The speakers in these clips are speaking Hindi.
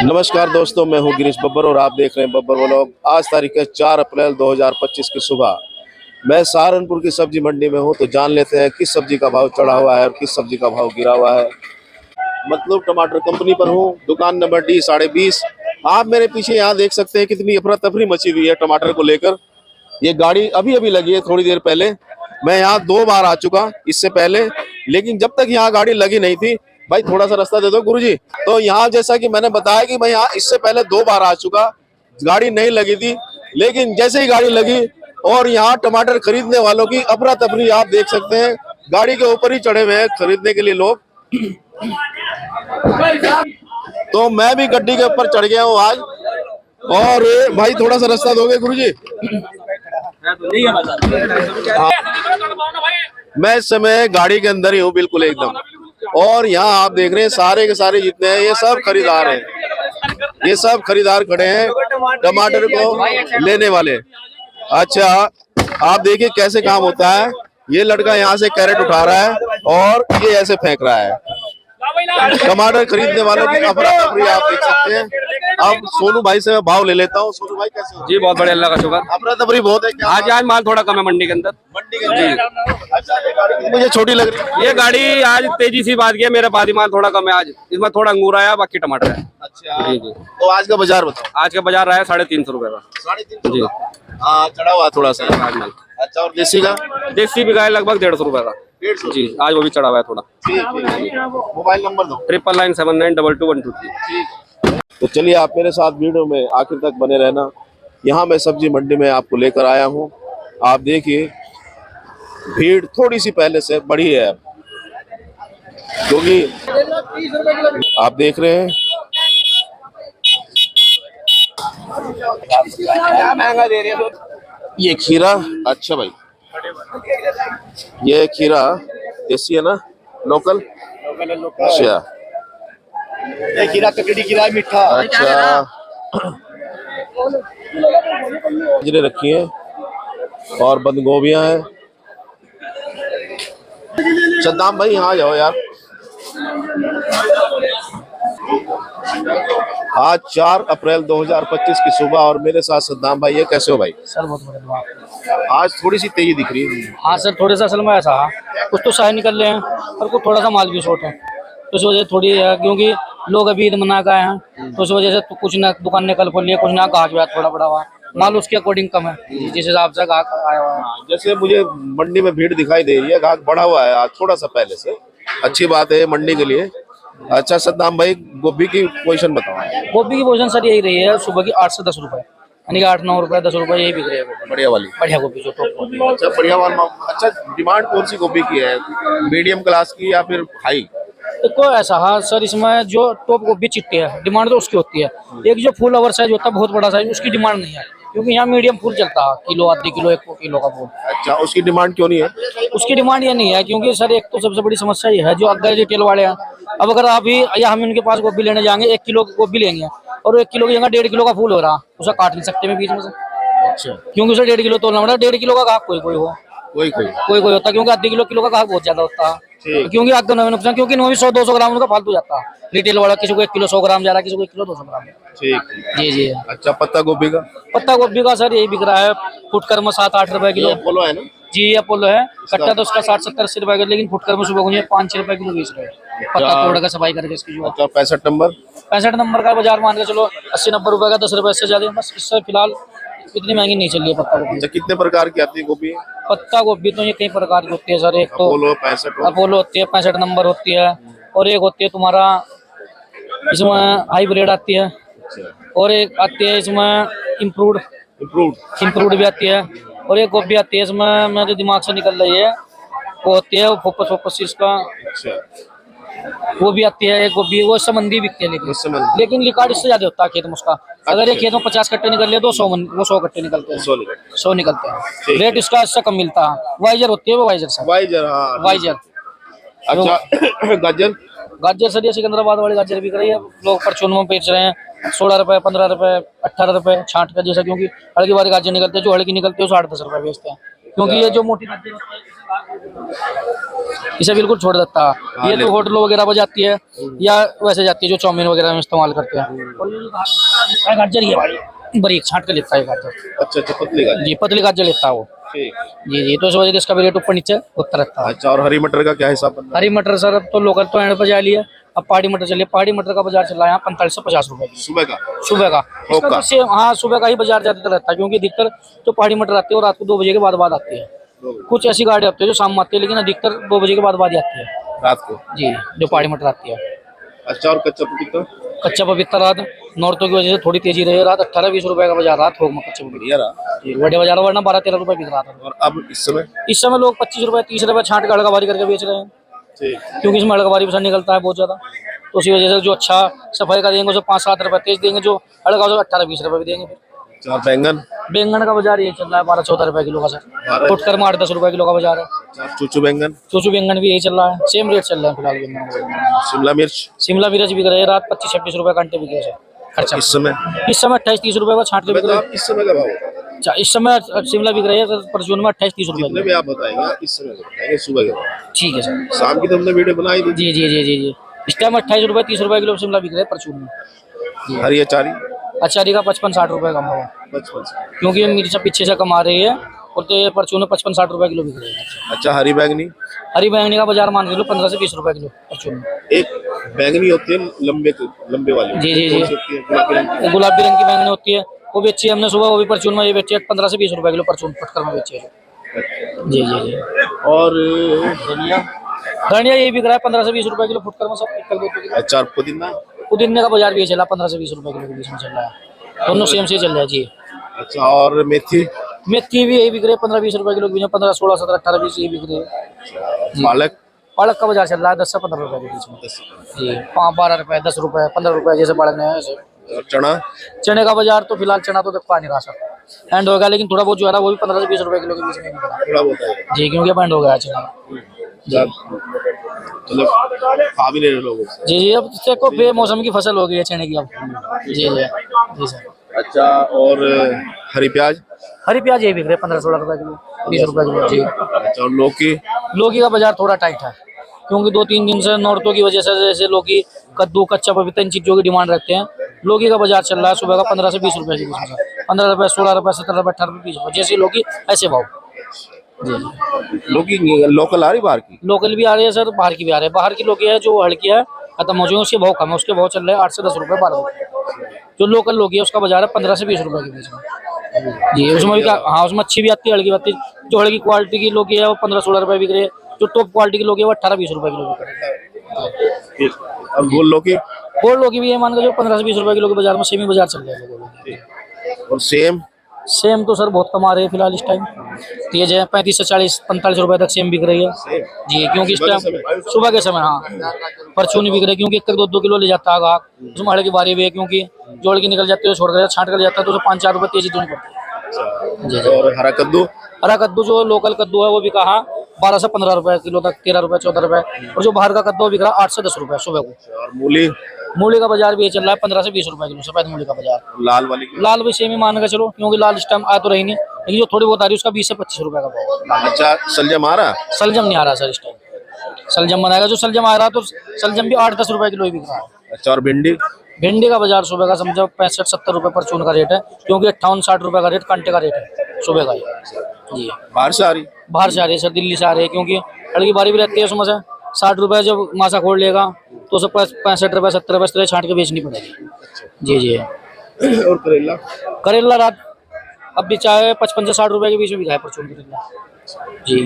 नमस्कार दोस्तों, मैं हूं गिरीश बब्बर और आप देख रहे हैं बब्बर व्लॉग। आज तारीख है 4 अप्रैल 2025 की सुबह। मैं सहारनपुर की सब्जी मंडी में हूं, तो जान लेते हैं किस सब्जी का भाव चढ़ा हुआ है और किस सब्जी का भाव गिरा हुआ है। मतलब टमाटर कंपनी पर हूं, दुकान नंबर D 20.5। आप मेरे पीछे यहाँ देख सकते हैं कितनी अफरा तफरी मची हुई है टमाटर को लेकर। ये गाड़ी अभी अभी लगी है, थोड़ी देर पहले। मैं यहाँ 2 बार आ चुका इससे पहले, लेकिन जब तक यहाँ गाड़ी लगी नहीं थी। भाई थोड़ा सा रास्ता दे दो गुरुजी। तो यहाँ जैसा कि मैंने बताया कि मैं यहाँ इससे पहले 2 बार आ चुका, गाड़ी नहीं लगी थी। लेकिन जैसे ही गाड़ी लगी और यहाँ टमाटर खरीदने वालों की अफरा तफरी आप देख सकते हैं। गाड़ी के ऊपर ही चढ़े हुए हैं खरीदने के लिए लोग। तो मैं भी गड्डी के ऊपर चढ़ गया हूँ आज। और भाई थोड़ा सा रास्ता दोगे गुरुजी? मैं इस समय गाड़ी के अंदर ही हूँ बिल्कुल एकदम। और यहाँ आप देख रहे हैं सारे के सारे जितने हैं ये सब खरीदार हैं। ये सब खरीदार खड़े हैं टमाटर को लेने वाले। अच्छा, आप देखिए कैसे काम होता है। ये लड़का यहाँ से कैरेट उठा रहा है और ये ऐसे फेंक रहा है। टमाटर खरीदने वालों की अफरा तफरी आप देख सकते हैं। अब सोनू भाई से मैं भाव ले लेता हूँ। सोनू भाई कैसे हो? जी बहुत बढ़िया, अल्लाह का शुक्र। अफरा तफरी बहुत है क्या? आज माल थोड़ा कम है मंडी के अंदर। मंडी के अंदर? अच्छा, ये गाड़ी मुझे छोटी लग रही है। ये गाड़ी आज तेजी सी बात की है, मेरा बादी माल थोड़ा कम है आज। इसमें थोड़ा अंगूर आया, बाकी टमाटर है। अच्छा जी जी। तो आज का बाजार बताओ। आज का बाजार रहा है 350 रुपए का। 350 जी। चढ़ा हुआ थोड़ा सा आज माल। अच्छा, और देसी का? देसी भी गाय लगभग 150 रुपए का। 150 जी, आज वो भी चढ़ा हुआ है थोड़ा। ठीक। मोबाइल नंबर दो। 9979922123। ठीक। तो चलिए आप मेरे साथ वीडियो में आखिर तक बने रहना। यहाँ मैं सब्जी मंडी में आपको लेकर आया हूँ। आप देखिए भीड़ थोड़ी सी पहले से बढ़ी है, क्योंकि आप देख रहे हैं महंगा दे रहे हो। ये खीरा। अच्छा भाई, ये खीरा देसी है ना, लोकल? अच्छा, ये खीरा ककड़ी खीरा मीठा। अच्छा। गाजरें रखी हैं और बंद गोभियां हैं। सद्दाम भाई यहाँ जाओ यार। आज 4 अप्रैल 2025 की सुबह और मेरे साथ सद्दाम भाई। ये कैसे हो भाई? सर बहुत बढ़िया। आज थोड़ी सी तेजी दिख रही है। हाँ सर, थोड़े सा असल में ऐसा कुछ तो शाही निकल रहे हैं और कुछ थोड़ा सा माल भी शॉर्ट है, तो इस वजह से थोड़ी है, क्योंकि लोग अभी ईद मना गए हैं, तो इस वजह से तो कुछ ना दुकान ने कल खोल लिया, कुछ ना गाहक भी थोड़ा बड़ा हुआ माल उसके अकॉर्डिंग कम है, जिस हिसाब से गाहक आया हुआ है। जैसे मुझे मंडी में भीड़ दिखाई दे रही है, गाहक बढ़ा हुआ है आज थोड़ा सा पहले से। अच्छी बात है मंडी के लिए। अच्छा सद्दाम भाई, गोभी की पोजीशन बताओ। गोभी की पोजीशन सर यही रही है सुबह की 8 से 10 रुपए, यानी कि 8-9 रुपए 10 रुपए यही बिक रही है। बढ़िया वाली? बढ़िया गोभी जो टॉप गोभी। अच्छा, बढ़िया वाला। अच्छा, डिमांड कौन सी गोभी की है? मीडियम क्लास की या फिर हाई? देखो ऐसा हाँ सर, इसमें जो टॉप गोभी चिट्टी है डिमांड तो उसकी होती है। एक जो फुल ओवर साइज होता है बहुत बड़ा साइज, उसकी डिमांड नहीं है, क्योंकि यहाँ मीडियम फूल चलता है, किलो आधे किलो 1 किलो का फूल। अच्छा, उसकी डिमांड क्यों नहीं है? उसकी डिमांड ये नहीं है क्योंकि सर एक तो सबसे बड़ी समस्या ये है, जो अगर रिटेल वाले हैं, अब अगर आप ही या हम इनके पास गोभी लेने जाएंगे 1 किलो की गोभी लेंगे और 1 किलो की जगह 1.5 किलो का फूल हो रहा, उसे काट नहीं सकते में बीच में से। अच्छा, क्योंकि उसे 1.5 किलो तोलना पड़ता है। 1.5 किलो का गाहक कोई हो, कोई होता है, क्योंकि आधे किलो का गाहक बहुत ज्यादा होता है। क्योंकि आगे नवे नुकसान, क्योंकि इनमें भी 100-200 ग्राम उनका फालतू जाता है। रिटेल वाला किसी को 1 किलो 100 ग्राम जा रहा है, किसी को 1 किलो 200 ग्राम। ठीक। जी जी। अच्छा, पत्ता गोभी का? पत्ता गोभी का सर यही बिक रहा है फुटकर में 7-8 रुपए किलो। अपोलो है ना? जी अपोलो है। कट्टा तो उसका 60-70-80 रुपए का, लेकिन फुटकर में सुबह 5-6 रुपए किलो बेच रहे हैं। पत्ता तोड़ का सफाई करके इसकी जो। अच्छा, 65 नंबर? 65 नंबर का बाजार मान के चलो 80-90 रुपए का, 10 रुपए इससे ज्यादा बस। इससे फिलहाल इतनी महंगी नहीं चल रही है पत्ता गोभी। अच्छा, कितने प्रकार की आती है गोभी? पत्ता गोभी तो ये कई प्रकार की होती है सर। एक तो अपोलो 65 अपोलो होती है, 65 नंबर होती है, और एक होती है तुम्हारा इसमें हाइब्रिड आती है, और एक आती है इसमें इम्प्रूव्ड भी आती है, और एक गोभी आती है इसमें मेरे दिमाग से निकल रही है, वो होती है फोकस इसका। अच्छा, वो भी आती है एक गोभी, वो संबंधी बिकती है, लेकिन रिकॉर्ड इससे ज्यादा होता है खेत में उसका। अगर एक खेत में 50 कट्टे निकल लिए तो 100 कट्टे निकलते हैं। 100 निकलते हैं। रेट इसका इससे कम मिलता है। वाइजर होती है वो, वाइजर सर। वाइजर। अच्छा, गाजर सर ये सिकंदराबाद वाली गाजर बिक रही है, लोग परचून में बेच रहे हैं 16 रुपए, 15 रुपए, 18 रुपए छांट का, जैसा, क्योंकि हल्की वाली गाजर निकलते हैं, जो हल्की निकलती है 8-10 रुपए बेचते हैं, क्योंकि ये जो मोटी गाजर इसे बिल्कुल छोड़ देता है। ये तो होटलों वगैरह पर जाती है या वैसे जाती है जो चाउमीन वगैरह में इस्तेमाल करते हैं। और ये गाजर ये भाई बारीक छांट के लेता है गाजर। अच्छा अच्छा, पतली गाजर। जी पतली गाजर लेता है वो। ठीक। जी जी, तो इस वजह से इसका भी रेट ऊपर नीचे होता रहता है। अच्छा, और हरी मटर का क्या हिसाब बनता हरी मटर सर अब तो लोकल तो एंड पर जा लिया, अब पहाड़ी मटर चलिए। पहाड़ी मटर का बाजार चल रहा है यहाँ 45 से 50 रुपए है सुबह का? सुबह का। इसका का? तो सेम हाँ, सुबह का ही बाजार ज्यादातर रहता है क्योंकि अधिकतर तो पहाड़ी मटर आती है और रात को 2 बजे के बाद आती है। कुछ ऐसी गाड़ी आती है जो शाम में आती है, लेकिन अधिकतर 2 बजे के बाद ही आती है रात को। जी, जो पहाड़ी मटर आती है। अच्छा, और कच्चा पपीता? कच्चा पपीता रात नौरतों की वजह से थोड़ी तेजी रही है, रात 18-20 रुपए का बाजार रहा थोक में कच्चे पपीते। बढ़िया रहा। जी, बड़े बाजार वरना 12-13 रुपए बिक रहा था। और अब इस समय लोग 25 रुपए 30 रुपए छांट के अड़काबारी करके बेच रहे हैं। ठीक। क्योंकि इसमें अड़काबारी पसंद निकलता है बहुत ज्यादा, तो उसी वजह से जो अच्छा सफाई का देंगे उसे 5-7 रुपए तेज देंगे, जो अड़का उसे 18-20 रुपए भी देंगे। फिर और बैंगन? बैंगन का बाजार ये चल रहा है 12-14 रुपए किलो का सर। फुटकर में 8-10 रुपए किलो का बाजार है। और चूचू बैंगन? चूचू बैंगन भी यही चल रहा है, सेम रेट चल रहा है फिलहाल बैंगन का। शिमला मिर्च? शिमला मिर्च बिक रही है रात 25-26 रुपए घंटे बिक रहे हैं खर्चा। इस समय 28-30 रुपए का छांट के बिक रहे हैं। इस समय का भाव होता है? अच्छा, इस समय शिमला बिक रही है सर परचून में 28-30 जितने रुपए। भी आप बताएंगे इस समय का बताएंगे, सुबह के भाव। ठीक है सर। शाम की तो हमने वीडियो बनाई थी। जी जी जी जी जी, इस टाइम 28 रुपए 30 रुपए किलो शिमला बिक रहे हैं परचून में। हरी अचारी? अचारी का 55-60 रुपए का भाव है, 55 से। क्योंकि ये मिर्चा पीछे से कमा रही है और तो ये परचून में 55-60 रुपए किलो बिक रही है। अच्छा, हरी बैंगनी? हरी बैंगनी का बाजार मान के लो 15 से 20 रुपए किलो परचून में। एक बैंगनी होती है लंबे वाली। जी जी जी, कौन सी होती है? गुलाबी रंग की? गुलाबी रंग की बैंगनी होती है, वो बेची हमने सुबह, वो भी परचून में ये बेची है 15 से 20 रुपए किलो परचून फटकर में बेची है। जी जी जी। और धनिया? धनिया ये बिक रहा है 15 से 20 रुपए किलो फुटकर में सब 1 किलो। अच्छा, और पुदीना? पुदीने का बाजार भी ये चला 15 से 20 रुपए किलो के बीच में चल रहा है, दोनों सेम से चल रहा है जी। अच्छा, और मेथी? मेथी भी यही बिक रही है 15-20 रुपए किलो के बीच में, 15, 16, 17, 18, 20 ये बिक रही है। पालक? पालक का बाजार चल रहा है 10 से 15 रुपए के बीच में जी, 12 रुपए 10 रुपए 15 रुपए जैसे पालक में है ऐसे। और चना? चने का बाजार तो फिलहाल चना तो देख पा नहीं रहा सर, एंड हो गया, लेकिन थोड़ा बहुत जो है ना वो भी 15 से 20 रुपए किलो के बीच में बिक रहा है थोड़ा बहुत है जी, क्योंकि बैंड हो गया है चना। मतलब खा भी ले रहे लोगों से। जी जी, अब देखो बेमौसम की फसल हो गई है चने की अब। जी जी जी सर। अच्छा, और हरी प्याज? हरी प्याज ये बिक रहे 15-16 रुपए किलो 20 रुपए किलो जी। अच्छा, और लौकी? लौकी का बाजार थोड़ा टाइट है, क्योंकि 2-3 दिन से नौरतों की वजह से जैसे लौकी, कद्दू, कच्चा पपीता इन चीजों की डिमांड रखते हैं। लौकी का बाजार चल रहा है सुबह का 15 से 20 रुपए के बीच में, 15 रुपए 16 रुपए 17 रुपए 18 रुपए 20 रुपए जैसी लौकी ऐसे भाव। जी, लौकी लोकल आ रही बाहर की? लोकल भी आ रही है सर, बाहर की भी आ रही है। बाहर की लौकी है जो हल्की है खत्म हो जाएगी, उसके भाव कम है, उसके भाव चल रहे हैं 8 से 10 रुपए 12 रुपए। जो लोकल लौकी है उसका बाजार है 15 से 20 रुपए के बीच में जी। उसमें भी हाँ, उसमें अच्छी भी आती है, हल्की भी आती है। जो हल्की क्वालिटी की लौकी है वो 15-16 रुपए बिक रही है, जो टॉप क्वालिटी की लौकी है वो 18-20 रुपए किलो बिक रही है। और गोल लौकी? गोल लौकी भी ये मान के जो 15 से 20 रुपए किलो के बाजार में सेमी बाजार चल रहा है। और सेम? सेम तो सर बहुत कम आ रही है फिलहाल इस टाइम, तेज है 35 से 40-45 रुपए तक सेम बिक रही है जी, क्योंकि इस टाइम सुबह के समय हाँ परचूनी बिक रही है, क्योंकि 1-2 किलो ले जाता है गाहक, उसमें हड़े की बारी भी है, क्योंकि जोड़ की निकल जाती है छोड़ कर छांट कर जाता है तो 5-4 रुपए तेजी दूनी पड़ती है जी। और हरा कद्दू? हरा कद्दू जो लोकल कद्दू है वो भी कहा 12 से 15 रुपए किलो तक, 13 रुपए 14 रुपए, और जो बाहर का कद्दू बिक रहा है 8 से 10 रुपए सुबह को। और मूली? मूली का बाजार भी ये चल रहा है 15 से 20 रुपए किलो, सफेद मूली का बाजार। लाल वाली? लाल भी सेम ही मान के चलो, क्योंकि लाल इस टाइम आ तो रही नहीं, लेकिन जो थोड़ी बहुत आ रही है उसका 20 से 25 रुपए का भाव। अच्छा, सलजम आ रहा? सलजम नहीं आ रहा सर इस टाइम, सलजम बनाएगा जो सलजम आ रहा तो सलजम भी 8-10 रुपए किलो ही बिक रहा है। अच्छा, और भिंडी? भिंडी का बाजार सुबह का समझो 65-70 रुपए परचून का रेट है, क्योंकि 58-60 रुपए का रेट कांटे का रेट है सुबह का जी। बाहर से आ रही? बाहर से आ रही है सर, दिल्ली से आ रही है, क्योंकि हल्की बारी भी रहती है उसमें से 60 रुपए जब मासा खोल लेगा तो सब 65 रुपए 70 रुपए इस तरह छांट के बेचनी पड़ेगी जी जी। और करेला? करेला रात अब भी चाहे 55 से 60 रुपए के बीच में बिका है परचून करेला जी।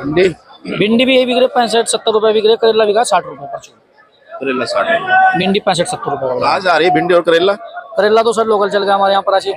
भिंडी? भिंडी भी यही बिक रही 65-70 रुपए बिक रही, करेला बिका 60 रुपए परचून। करेला 60? भिंडी 65-70 रुपए का। आज आ रही है भिंडी और करेला? करेला तो सर लोकल चल गया हमारे यहाँ पर, अच्छी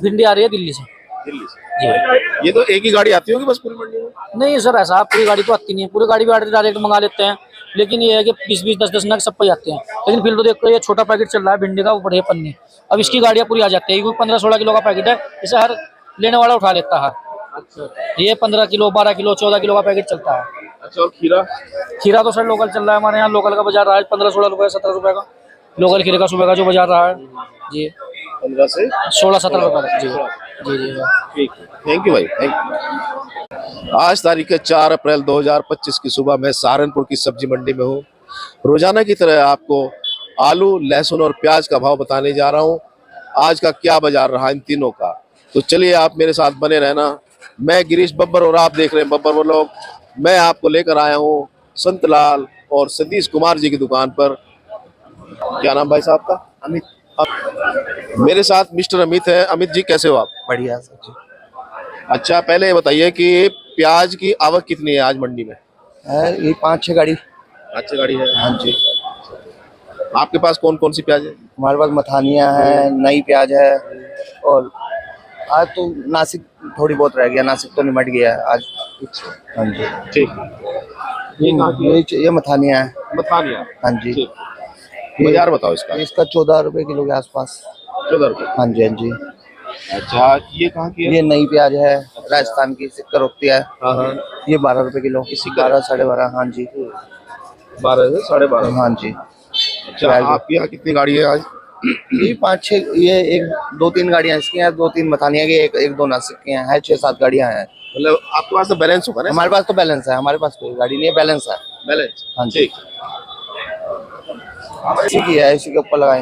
भिंडी आ रही है दिल्ली से दिल्ली से? जी। ये तो एक ही गाड़ी आती होगी बस पूरी मंडी में? नहीं सर, ऐसा पूरी गाड़ी तो आती नहीं है, पूरी गाड़ी भी डायरेक्ट मंगा लेते हैं, लेकिन ये है कि 20-20 10-10 नग सब पे आते हैं। लेकिन फिर तो देखो ये छोटा पैकेट चल रहा है भिंडी का, वो बड़े पन्नी, अब इसकी गाड़ियाँ पूरी आ जाती है, क्योंकि 15-16 किलो का पैकेट है, इसे हर लेने वाला उठा लेता है। अच्छा, ये 15 किलो 12 किलो 14 किलो का पैकेट चलता है। अच्छा, और खीरा? खीरा तो सर लोकल चल रहा है हमारे यहाँ, लोकल का बाजार रहा है 15-16 रुपए 17 रुपए का लोकल खीरे का सुबह का जो बाजार रहा है जी, 15 से 16-17 रुपए का जी जी जी। ठीक है, थैंक यू भाई, थैंक यू। आज तारीख है 4 अप्रैल 2025 की सुबह। मैं सहारनपुर की सब्जी मंडी में हूँ। रोजाना की तरह आपको आलू, लहसुन और प्याज का भाव बताने जा रहा हूँ। आज का क्या बाजार रहा इन तीनों का, तो चलिए आप मेरे साथ बने रहना। मैं गिरीश बब्बर और आप देख रहे हैं बब्बर व्लॉग। मैं आपको लेकर आया हूँ संतलाल और सतीश कुमार जी की दुकान पर। क्या नाम भाई साहब का? अमित। मेरे साथ मिस्टर अमित है। अमित जी कैसे हो आप? बढ़िया सर जी। अच्छा, पहले ये बताइए कि प्याज की आवक कितनी है आज मंडी में? है ये 5-6 गाड़ी। अच्छी गाड़ी है। हाँ जी। आपके पास कौन कौन सी प्याज है? हमारे पास मथानिया है, नई प्याज है, और आज तो नासिक थोड़ी बहुत रह गया, नासिक तो निमट गया है आज। हाँ जी। ठीक। ये मथानिया है। मथानिया। हाँ जी। बाजार बताओ इसका। इसका 14 रुपए किलो के आसपास। 14 रुपए। हाँ जी, हाँ जी। अच्छा, ये कहाँ की है? ये नई प्याज है, राजस्थान की सिक्कर होती है। हाँ हाँ। ये 12 रुपए किलो। 12 साढ़े 12। हाँ जी। 12 से 12.5। हाँ जी। अच्छा, आपके यहाँ कितनी गाड़ी है आज? ये 5-6, ये 1-2-3 गाड़ियाँ इसकी हैं, 2-3 मथानिया की, 1-2 नासिक की हैं, 6-7 गाड़ियाँ हैं। मतलब आपके पास तो बैलेंस होगा ना? हमारे पास तो बैलेंस है, हमारे पास कोई गाड़ी नहीं है, बैलेंस है। बैलेंस। हाँ जी। ठीक। इसी की है, इसी के ऊपर लगाए।